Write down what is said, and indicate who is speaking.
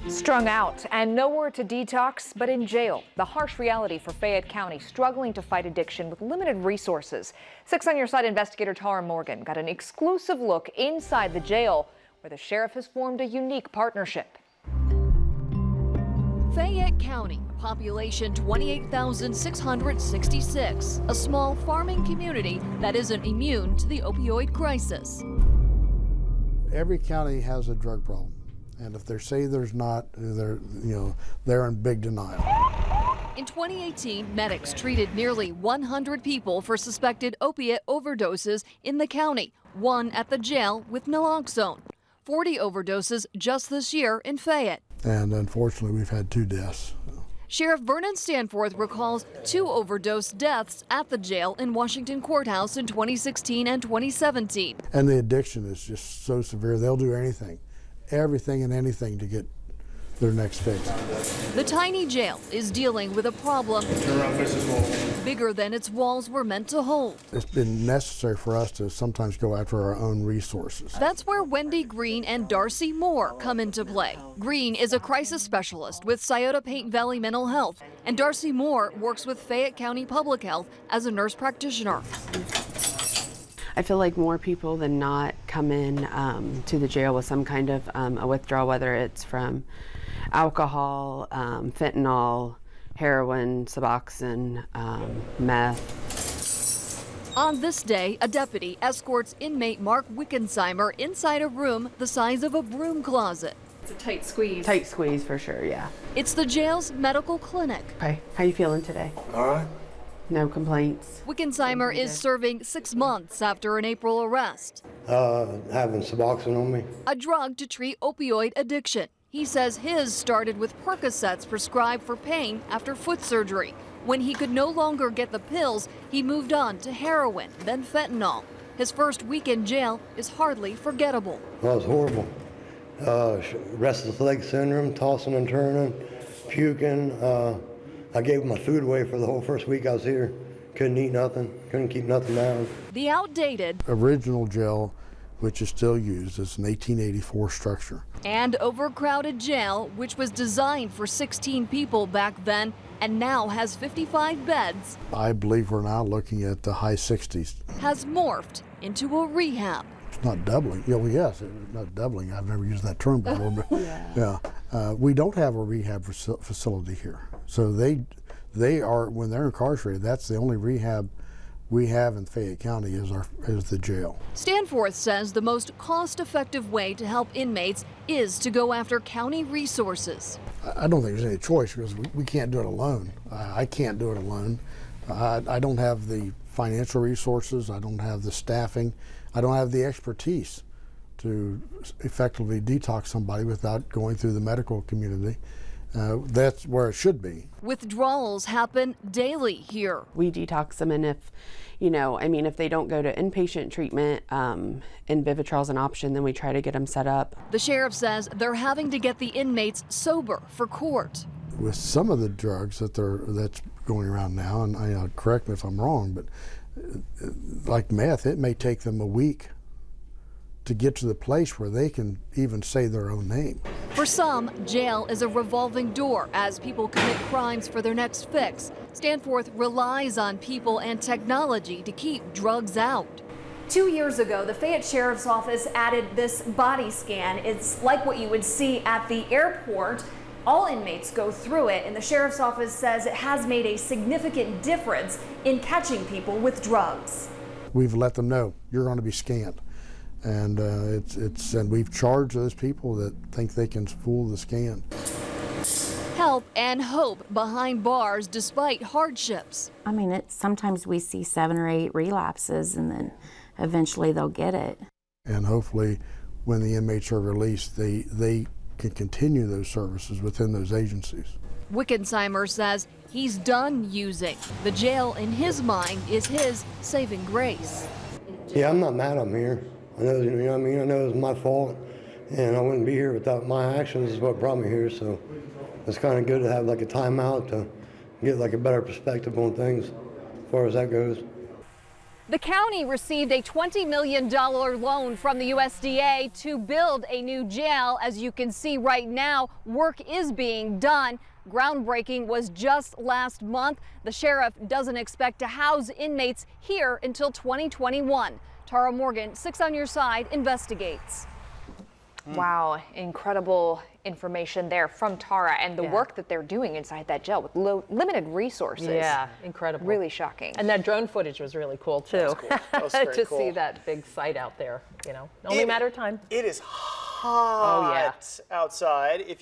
Speaker 1: Strung out and nowhere to detox but in jail. The harsh reality for Fayette County, struggling to fight addiction with limited resources. 6 on Your Side investigator Tara Morgan got an exclusive look inside the jail where the sheriff has formed a unique partnership.
Speaker 2: Fayette County, population 28,666, a small farming community that isn't immune to the opioid crisis.
Speaker 3: Every county has a drug problem. And if they say there's not, they're in big denial.
Speaker 2: In 2018, medics treated nearly 100 people for suspected opiate overdoses in the county, one at the jail with naloxone. 40 overdoses just this year in Fayette.
Speaker 3: And unfortunately, we've had 2 deaths.
Speaker 2: Sheriff Vernon Stanforth recalls 2 overdose deaths at the jail in Washington Courthouse in 2016 and 2017.
Speaker 3: And the addiction is just so severe, they'll do anything. Everything and anything to get their next fix.
Speaker 2: The tiny jail is dealing with a problem bigger than its walls were meant to hold.
Speaker 3: It's been necessary for us to sometimes go after our own resources.
Speaker 2: That's where Wendy Green and Darcy Moore come into play. Green is a crisis specialist with Scioto Paint Valley Mental Health, and Darcy Moore works with Fayette County Public Health as a nurse practitioner.
Speaker 4: I feel like more people than not come in to the jail with some kind of a withdrawal, whether it's from alcohol, fentanyl, heroin, Suboxone, meth.
Speaker 2: On this day, a deputy escorts inmate Mark Wickensheimer inside a room the size of a broom closet.
Speaker 5: It's a tight squeeze.
Speaker 4: Tight squeeze for sure, yeah.
Speaker 2: It's the jail's medical clinic.
Speaker 4: Okay, how you feeling today?
Speaker 3: All right.
Speaker 4: No complaints?
Speaker 2: Wickensheimer is serving 6 months after an April arrest.
Speaker 6: Having Suboxone on me.
Speaker 2: A drug to treat opioid addiction. He says his started with Percocets prescribed for pain after foot surgery. When he could no longer get the pills, he moved on to heroin, then fentanyl. His first week in jail is hardly forgettable.
Speaker 6: Well, it was horrible. Restless leg syndrome, tossing and turning, puking. I gave my food away for the whole first week I was here. Couldn't eat nothing, couldn't keep nothing down.
Speaker 2: The outdated
Speaker 3: original jail, which is still used, is an 1884 structure.
Speaker 2: And overcrowded jail, which was designed for 16 people back then and now has 55 beds,
Speaker 3: I believe we're now looking at the high 60s.
Speaker 2: has morphed into a rehab.
Speaker 3: It's not doubling. Yeah, well, yes, it's not doubling. I've never used that term before, but yeah. We don't have a rehab facility here. So they are, when they're incarcerated, that's the only rehab we have in Fayette County is the jail.
Speaker 2: Stanforth says the most cost-effective way to help inmates is to go after county resources.
Speaker 3: I don't think there's any choice because we can't do it alone. I can't do it alone. I don't have the financial resources. I don't have the staffing. I don't have the expertise to effectively detox somebody without going through the medical community. That's where it should be.
Speaker 2: Withdrawals happen daily here.
Speaker 4: We detox them, and if they don't go to inpatient treatment, and Vivitrol's an option, then we try to get them set up.
Speaker 2: The sheriff says they're having to get the inmates sober for court.
Speaker 3: With some of the drugs that's going around now, and correct me if I'm wrong, but like meth, it may take them a week to get to the place where they can even say their own name.
Speaker 2: For some, jail is a revolving door as people commit crimes for their next fix. Stanforth relies on people and technology to keep drugs out.
Speaker 5: 2 years ago, the Fayette Sheriff's Office added this body scan. It's like what you would see at the airport. All inmates go through it, and the Sheriff's Office says it has made a significant difference in catching people with drugs.
Speaker 3: We've let them know you're going to be scanned. And and we've charged those people that think they can fool the scan.
Speaker 2: Help and hope behind bars despite hardships.
Speaker 7: I mean, sometimes we see 7 or 8 relapses, and then eventually they'll get it.
Speaker 3: And hopefully, when the inmates are released, they can continue those services within those agencies.
Speaker 2: Wickensheimer says he's done using. The jail, in his mind, is his saving grace.
Speaker 6: Yeah, I'm not mad I'm here. I know, you know what I mean? I know it was my fault, and I wouldn't be here without my actions is what brought me here, so it's kind of good to have like a timeout to get like a better perspective on things as far as that goes.
Speaker 2: The county received a $20 million loan from the USDA to build a new jail. As you can see right now, work is being done. Groundbreaking was just last month. The sheriff doesn't expect to house inmates here until 2021. Tara Morgan, 6 on Your Side, investigates.
Speaker 1: Wow, incredible information there from Tara, and the work that they're doing inside that jail with limited resources.
Speaker 8: Yeah, incredible.
Speaker 1: Really shocking.
Speaker 8: And that drone footage was really cool too.
Speaker 9: That was very
Speaker 8: to
Speaker 9: cool.
Speaker 8: see that big site out there, only a matter of time.
Speaker 9: It is hot outside. If